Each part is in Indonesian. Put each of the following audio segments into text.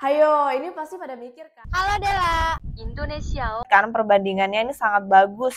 Hayo, ini pasti pada mikir kan? Halo Dela, Indonesia. Kan perbandingannya ini sangat bagus.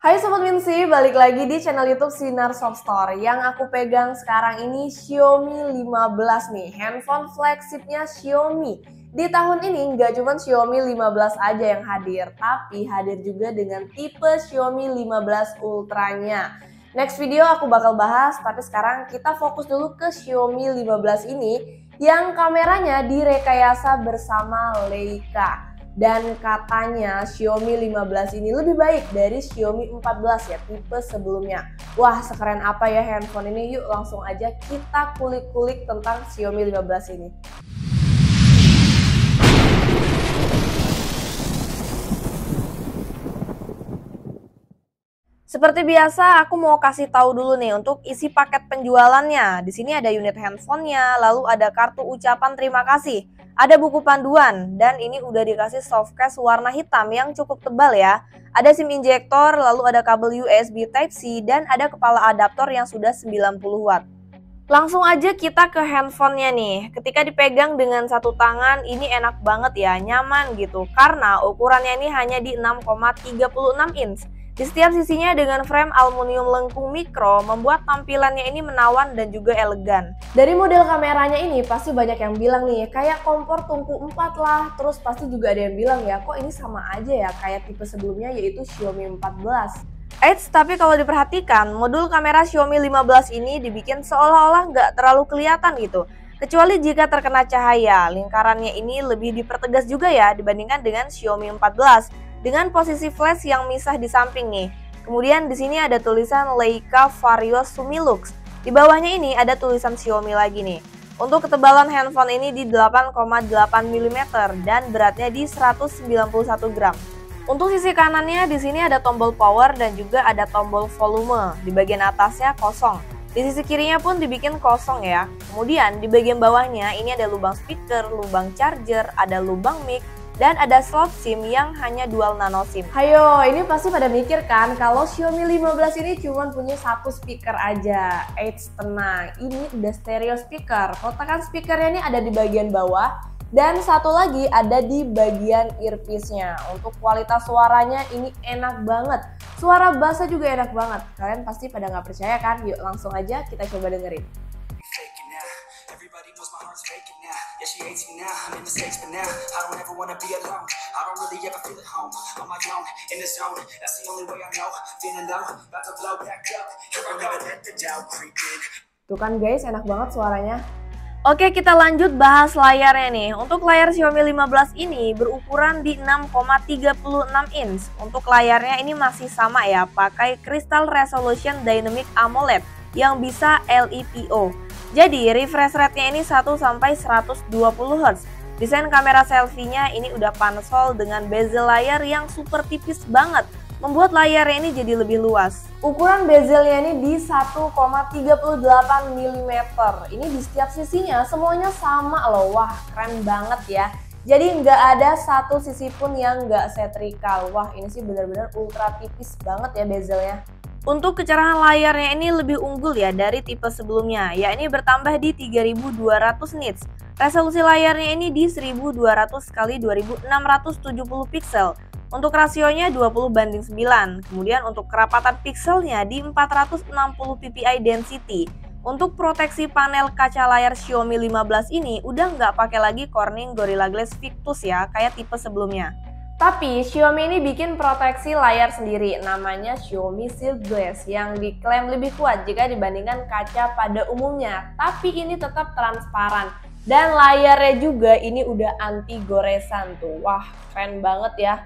Hai Sobat Winsi, balik lagi di channel YouTube Sinar Soft Store. Yang aku pegang sekarang ini Xiaomi 15 nih, handphone flagshipnya Xiaomi. Di tahun ini nggak cuma Xiaomi 15 aja yang hadir, tapi hadir juga dengan tipe Xiaomi 15 Ultra-nya. Next video aku bakal bahas, tapi sekarang kita fokus dulu ke Xiaomi 15 ini yang kameranya direkayasa bersama Leica. Dan katanya Xiaomi 15 ini lebih baik dari Xiaomi 14 ya, tipe sebelumnya. Wah, sekeren apa ya handphone ini? Yuk langsung aja kita kulik-kulik tentang Xiaomi 15 ini. Seperti biasa, aku mau kasih tahu dulu nih untuk isi paket penjualannya. Di sini ada unit handphonenya, lalu ada kartu ucapan terima kasih, ada buku panduan, dan ini udah dikasih softcase warna hitam yang cukup tebal ya. Ada SIM injektor, lalu ada kabel USB Type-C, dan ada kepala adaptor yang sudah 90 watt. Langsung aja kita ke handphonenya nih. Ketika dipegang dengan satu tangan, ini enak banget ya, nyaman gitu. Karena ukurannya ini hanya di 6,36 inch. Di setiap sisinya dengan frame aluminium lengkung mikro, membuat tampilannya ini menawan dan juga elegan. Dari model kameranya ini pasti banyak yang bilang nih, kayak kompor tungku 4 lah. Terus pasti juga ada yang bilang ya, kok ini sama aja ya kayak tipe sebelumnya yaitu Xiaomi 14. Tapi kalau diperhatikan, modul kamera Xiaomi 15 ini dibikin seolah-olah nggak terlalu kelihatan gitu. Kecuali jika terkena cahaya, lingkarannya ini lebih dipertegas juga ya dibandingkan dengan Xiaomi 14. Dengan posisi flash yang misah di samping nih. Kemudian di sini ada tulisan Leica Vario Sumilux. Di bawahnya ini ada tulisan Xiaomi lagi nih. Untuk ketebalan handphone ini di 8,8 mm dan beratnya di 191 gram. Untuk sisi kanannya di sini ada tombol power dan juga ada tombol volume. Di bagian atasnya kosong. Di sisi kirinya pun dibikin kosong ya. Kemudian di bagian bawahnya ini ada lubang speaker, lubang charger, ada lubang mic, dan ada slot SIM yang hanya dual nano SIM. Hayo, ini pasti pada mikir kan kalau Xiaomi 15 ini cuma punya satu speaker aja. Tenang, ini udah stereo speaker. Kotakan speakernya ini ada di bagian bawah dan satu lagi ada di bagian earpiece-nya. Untuk kualitas suaranya ini enak banget. Suara bassnya juga enak banget. Kalian pasti pada nggak percaya kan? Yuk langsung aja kita coba dengerin. Yeah, she hates me now, I'm in mistakes, but now I don't ever wanna be alone. I don't really ever feel at home, on my own, in the zone. That's the only way I know, feeling low, about to blow back up. Here I never let the doubt creep in. Tuh kan guys, enak banget suaranya. Oke, kita lanjut bahas layarnya nih. Untuk layar Xiaomi 15 ini berukuran di 6,36 inch. Untuk layarnya ini masih sama ya, pakai Crystal Resolution Dynamic AMOLED yang bisa LEPO. Jadi refresh rate-nya ini 1-120 Hz. Desain kamera selfie-nya ini udah pansol dengan bezel layar yang super tipis banget, membuat layarnya ini jadi lebih luas. Ukuran bezelnya ini di 1,38 mm. Ini di setiap sisinya semuanya sama loh. Wah, keren banget ya. Jadi nggak ada satu sisi pun yang nggak symmetrical. Wah, ini sih benar-benar ultra tipis banget ya bezelnya. Untuk kecerahan layarnya ini lebih unggul ya dari tipe sebelumnya, yakni bertambah di 3200 nits. Resolusi layarnya ini di 1200 x 2670 pixel. Untuk rasionya 20:9. Kemudian untuk kerapatan pixelnya di 460 ppi density. Untuk proteksi panel kaca layar Xiaomi 15 ini udah nggak pakai lagi Corning Gorilla Glass Victus ya, kayak tipe sebelumnya. Tapi Xiaomi ini bikin proteksi layar sendiri, namanya Xiaomi Shield Glass yang diklaim lebih kuat jika dibandingkan kaca pada umumnya. Tapi ini tetap transparan dan layarnya juga ini udah anti goresan tuh. Wah, keren banget ya.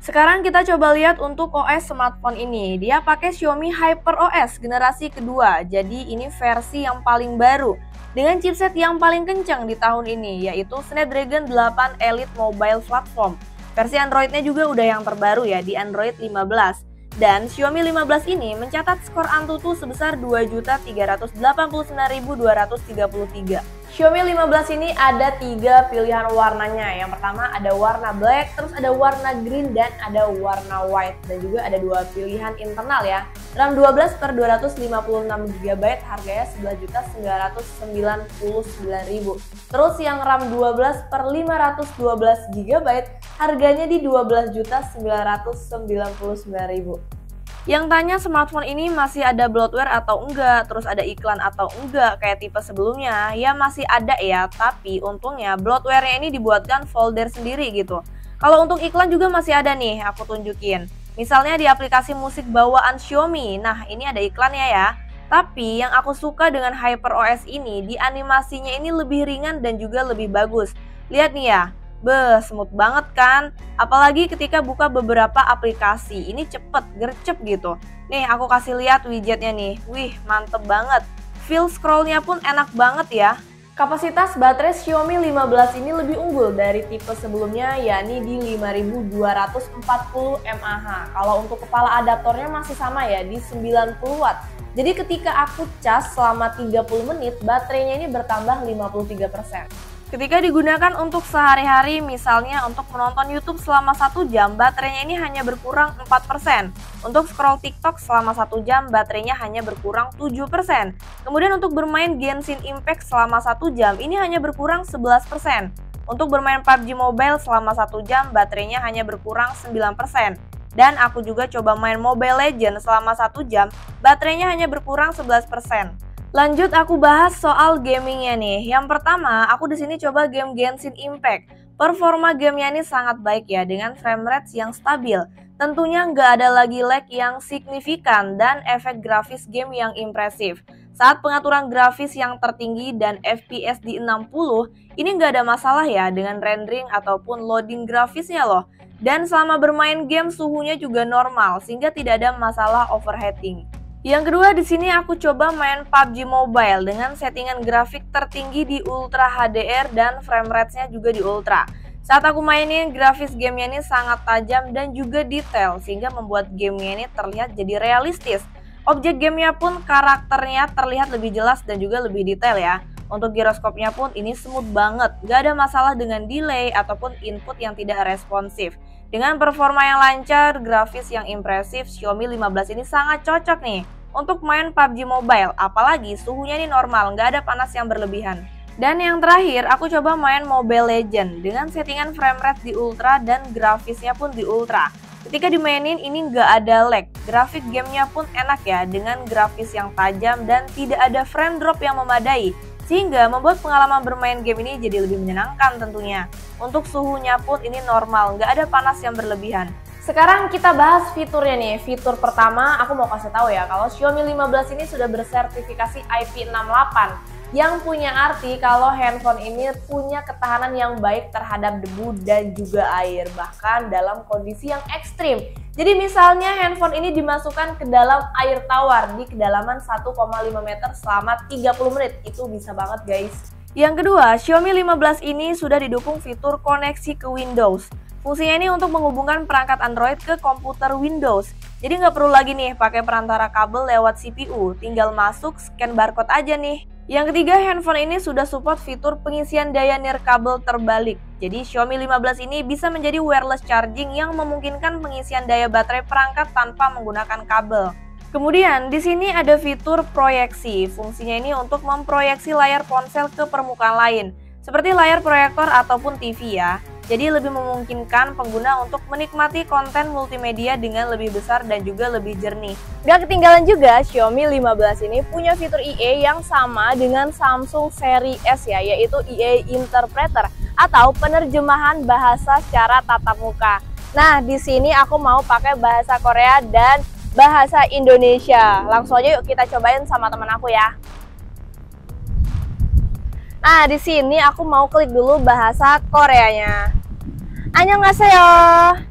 Sekarang kita coba lihat untuk OS smartphone ini. Dia pakai Xiaomi HyperOS generasi kedua, jadi ini versi yang paling baru dengan chipset yang paling kencang di tahun ini, yaitu Snapdragon 8 Elite Mobile Platform. Versi Android-nya juga udah yang terbaru ya, di Android 15. Dan Xiaomi 15 ini mencatat skor Antutu sebesar 2.389.233. Xiaomi 15 ini ada 3 pilihan warnanya. Yang pertama ada warna black, terus ada warna green, dan ada warna white. Dan juga ada 2 pilihan internal ya. RAM 12 per 256 GB harganya 11.999.000. Terus yang RAM 12 per 512 GB harganya di 12.999.000. Yang tanya smartphone ini masih ada bloatware atau enggak, terus ada iklan atau enggak kayak tipe sebelumnya, ya masih ada ya, tapi untungnya bloatware-nya ini dibuatkan folder sendiri gitu. Kalau untuk iklan juga masih ada nih, aku tunjukin. Misalnya di aplikasi musik bawaan Xiaomi, nah ini ada iklannya ya. Tapi yang aku suka dengan HyperOS ini, di animasinya ini lebih ringan dan juga lebih bagus. Lihat nih ya, smooth banget kan? Apalagi ketika buka beberapa aplikasi, ini cepet, gercep gitu. Nih aku kasih lihat widgetnya nih, wih mantep banget. Feel scrollnya pun enak banget ya. Kapasitas baterai Xiaomi 15 ini lebih unggul dari tipe sebelumnya, yakni di 5240 mAh. Kalau untuk kepala adaptornya masih sama ya, di 90 Watt. Jadi ketika aku cas selama 30 menit, baterainya ini bertambah 53%. Ketika digunakan untuk sehari-hari, misalnya untuk menonton YouTube selama 1 jam, baterainya ini hanya berkurang 4%. Untuk scroll TikTok selama 1 jam, baterainya hanya berkurang 7%. Kemudian untuk bermain Genshin Impact selama 1 jam, ini hanya berkurang 11%. Untuk bermain PUBG Mobile selama 1 jam, baterainya hanya berkurang 9%. Dan aku juga coba main Mobile Legends selama 1 jam, baterainya hanya berkurang 11%. Lanjut aku bahas soal gamingnya nih. Yang pertama, aku di sini coba game Genshin Impact. Performa gamenya ini sangat baik ya, dengan frame rate yang stabil. Tentunya nggak ada lagi lag yang signifikan dan efek grafis game yang impresif. Saat pengaturan grafis yang tertinggi dan FPS di 60, ini nggak ada masalah ya dengan rendering ataupun loading grafisnya loh. Dan selama bermain game suhunya juga normal sehingga tidak ada masalah overheating. Yang kedua di sini aku coba main PUBG Mobile dengan settingan grafik tertinggi di Ultra HDR dan frame rate-nya juga di Ultra. Saat aku mainin, grafis gamenya ini sangat tajam dan juga detail sehingga membuat gamenya ini terlihat jadi realistis. Objek gamenya pun karakternya terlihat lebih jelas dan juga lebih detail ya. Untuk giroskopnya pun ini smooth banget, gak ada masalah dengan delay ataupun input yang tidak responsif. Dengan performa yang lancar, grafis yang impresif, Xiaomi 15 ini sangat cocok nih untuk main PUBG Mobile, apalagi suhunya ini normal, nggak ada panas yang berlebihan. Dan yang terakhir, aku coba main Mobile Legends dengan settingan frame rate di Ultra dan grafisnya pun di Ultra. Ketika dimainin ini nggak ada lag, grafik gamenya pun enak ya dengan grafis yang tajam dan tidak ada frame drop yang memadai. Sehingga membuat pengalaman bermain game ini jadi lebih menyenangkan tentunya. Untuk suhunya pun ini normal, nggak ada panas yang berlebihan. Sekarang kita bahas fiturnya nih. Fitur pertama aku mau kasih tahu ya, kalau Xiaomi 15 ini sudah bersertifikasi IP68 yang punya arti kalau handphone ini punya ketahanan yang baik terhadap debu dan juga air, bahkan dalam kondisi yang ekstrim. Jadi misalnya handphone ini dimasukkan ke dalam air tawar di kedalaman 1,5 meter selama 30 menit, itu bisa banget guys. Yang kedua, Xiaomi 15 ini sudah didukung fitur koneksi ke Windows. Fungsinya ini untuk menghubungkan perangkat Android ke komputer Windows. Jadi nggak perlu lagi nih pakai perantara kabel lewat CPU, tinggal masuk scan barcode aja nih. Yang ketiga, handphone ini sudah support fitur pengisian daya nirkabel terbalik. Jadi Xiaomi 15 ini bisa menjadi wireless charging yang memungkinkan pengisian daya baterai perangkat tanpa menggunakan kabel. Kemudian di sini ada fitur proyeksi. Fungsinya ini untuk memproyeksi layar ponsel ke permukaan lain, seperti layar proyektor ataupun TV ya. Jadi lebih memungkinkan pengguna untuk menikmati konten multimedia dengan lebih besar dan juga lebih jernih. Gak ketinggalan juga, Xiaomi 15 ini punya fitur EA yang sama dengan Samsung seri S ya, yaitu EA Interpreter atau penerjemahan bahasa secara tatap muka. Nah, di sini aku mau pakai bahasa Korea dan bahasa Indonesia. Langsung aja yuk kita cobain sama teman aku ya. Nah, di sini aku mau klik dulu bahasa Koreanya. Annyeonghaseyo.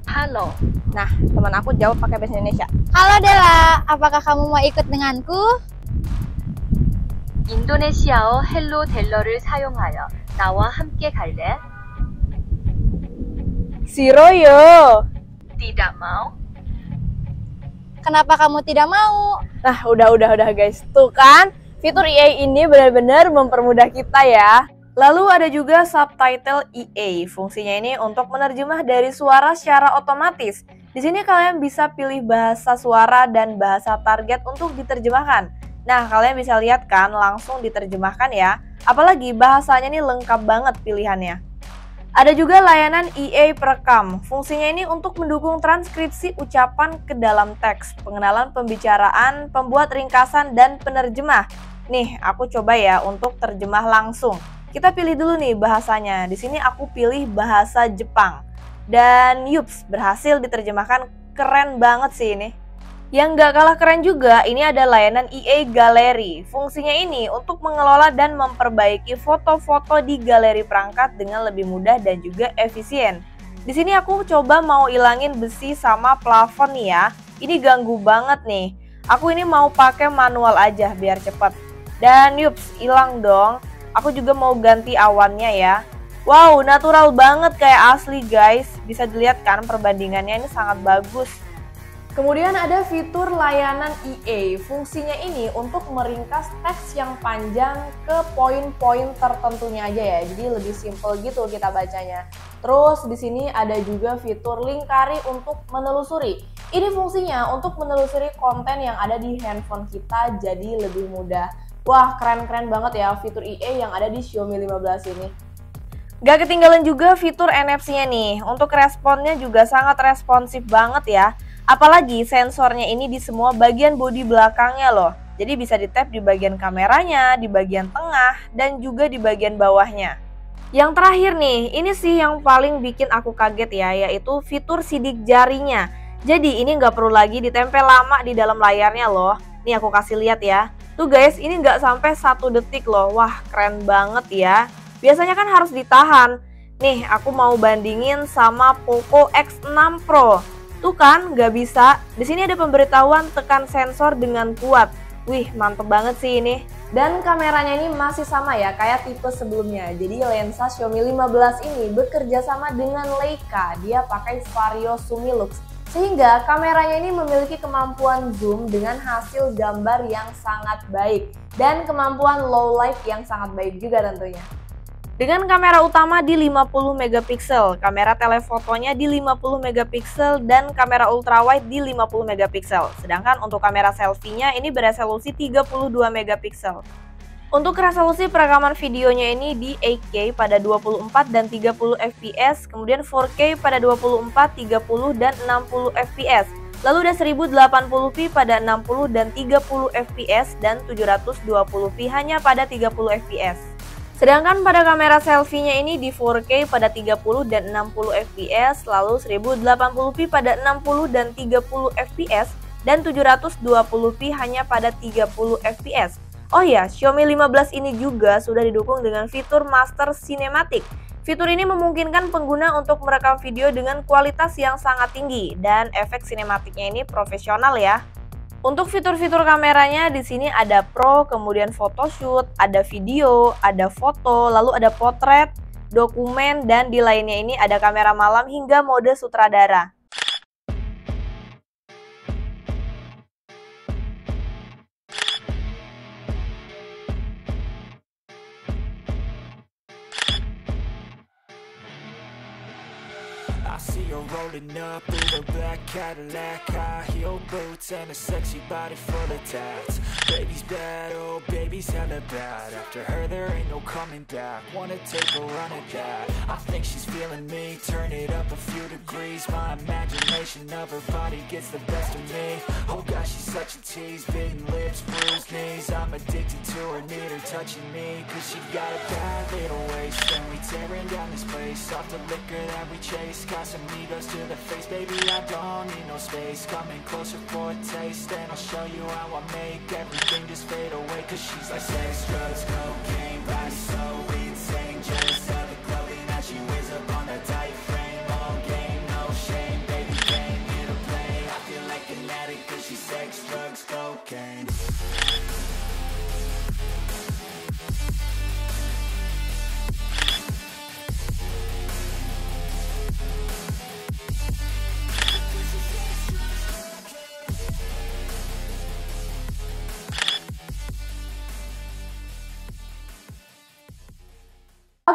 Halo. Nah, teman aku jawab pakai bahasa Indonesia. Halo Dela, apakah kamu mau ikut denganku? 인도네시아어 헬로 델러를 사용하여 나와 함께 갈래? Siroyo. Tidak mau? Kenapa kamu tidak mau? Nah, udah guys. Tuh kan, fitur EA ini benar-benar mempermudah kita ya. Lalu ada juga subtitle EA. Fungsinya ini untuk menerjemah dari suara secara otomatis. Di sini kalian bisa pilih bahasa suara dan bahasa target untuk diterjemahkan. Nah, kalian bisa lihat kan langsung diterjemahkan ya. Apalagi bahasanya ini lengkap banget pilihannya. Ada juga layanan EA Perekam. Fungsinya ini untuk mendukung transkripsi ucapan ke dalam teks, pengenalan pembicaraan, pembuat ringkasan, dan penerjemah. Nih, aku coba ya untuk terjemah langsung. Kita pilih dulu nih bahasanya. Di sini aku pilih bahasa Jepang. Dan yups, berhasil diterjemahkan, keren banget sih ini. Yang gak kalah keren juga, ini ada layanan EA Gallery. Fungsinya ini untuk mengelola dan memperbaiki foto-foto di galeri perangkat dengan lebih mudah dan juga efisien. Di sini aku coba mau ilangin besi sama plafon nih ya. Ini ganggu banget nih. Aku ini mau pakai manual aja biar cepet. Dan yups, hilang dong. Aku juga mau ganti awannya ya. Wow, natural banget kayak asli guys. Bisa dilihat kan perbandingannya ini sangat bagus. Kemudian ada fitur layanan EA. Fungsinya ini untuk meringkas teks yang panjang ke poin-poin tertentunya aja ya. Jadi lebih simple gitu kita bacanya. Terus di sini ada juga fitur lingkari untuk menelusuri. Ini fungsinya untuk menelusuri konten yang ada di handphone kita jadi lebih mudah. Wah, keren-keren banget ya fitur EA yang ada di Xiaomi 15 ini. Gak ketinggalan juga fitur NFC-nya nih. Untuk responnya juga sangat responsif banget ya. Apalagi sensornya ini di semua bagian bodi belakangnya loh. Jadi bisa di-tap di bagian kameranya, di bagian tengah, dan juga di bagian bawahnya. Yang terakhir nih, ini sih yang paling bikin aku kaget ya, yaitu fitur sidik jarinya. Jadi ini nggak perlu lagi ditempel lama di dalam layarnya loh. Nih aku kasih lihat ya. Tuh guys, ini nggak sampai 1 detik loh. Wah, keren banget ya. Biasanya kan harus ditahan. Nih, aku mau bandingin sama Poco X6 Pro. Tuh kan, nggak bisa. Di sini ada pemberitahuan tekan sensor dengan kuat. Wih, mantep banget sih ini. Dan kameranya ini masih sama ya, kayak tipe sebelumnya. Jadi lensa Xiaomi 15 ini bekerja sama dengan Leica. Dia pakai Vario Sumilux. Sehingga kameranya ini memiliki kemampuan zoom dengan hasil gambar yang sangat baik. Dan kemampuan low light yang sangat baik juga tentunya. Dengan kamera utama di 50 megapiksel, kamera telefotonya di 50 megapiksel, dan kamera ultrawide di 50 megapiksel. Sedangkan untuk kamera selfie-nya ini beresolusi 32 megapiksel. Untuk resolusi perekaman videonya ini di 8K pada 24 dan 30 fps, kemudian 4K pada 24, 30 dan 60 fps. Lalu ada 1080p pada 60 dan 30 fps dan 720p hanya pada 30 fps. Sedangkan pada kamera selfie-nya ini di 4K pada 30 dan 60 fps, lalu 1080p pada 60 dan 30 fps, dan 720p hanya pada 30 fps. Oh ya, Xiaomi 15 ini juga sudah didukung dengan fitur Master Cinematic. Fitur ini memungkinkan pengguna untuk merekam video dengan kualitas yang sangat tinggi, dan efek sinematiknya ini profesional ya. Untuk fitur-fitur kameranya di sini ada Pro, kemudian photoshoot, ada video, ada foto, lalu ada potret, dokumen, dan di lainnya ini ada kamera malam hingga mode sutradara. I see her rolling up in a black Cadillac, high heel boots and a sexy body full of tats. Baby's bad, oh baby's hella bad. After her there ain't no coming back. Wanna take a run at that? I think she's feeling me. Turn it up a few degrees. My imagination of her body gets the best of me. Oh gosh, she's such a tease. Bitten lips, bruised knees. I'm addicted to her, need her touching me. Cause she got a bad little waist. And we tearing down this place. Off the liquor that we chase. Casamigos to the face, baby, I don't need no space. Coming closer for a taste, and I'll show you how I make everything just fade away. Cause she's like sex, drugs, cocaine, body so insane. Jealous of the clothing that she wears up on a tight frame. All game, no shame, baby, came here to play. I feel like an addict cause she's sex, drugs, cocaine.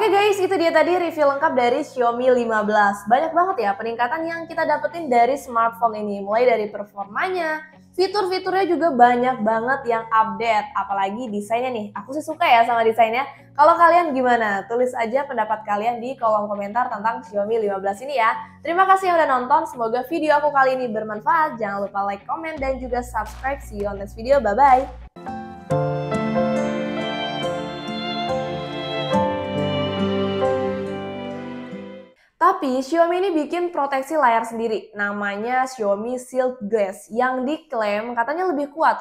Oke guys, itu dia tadi review lengkap dari Xiaomi 15. Banyak banget ya peningkatan yang kita dapetin dari smartphone ini. Mulai dari performanya, fitur-fiturnya juga banyak banget yang update. Apalagi desainnya nih, aku sih suka ya sama desainnya. Kalau kalian gimana? Tulis aja pendapat kalian di kolom komentar tentang Xiaomi 15 ini ya. Terima kasih yang udah nonton, semoga video aku kali ini bermanfaat. Jangan lupa like, comment, dan juga subscribe. See you on next video, bye-bye. Tapi Xiaomi ini bikin proteksi layar sendiri, namanya Xiaomi Shield Glass, yang diklaim katanya lebih kuat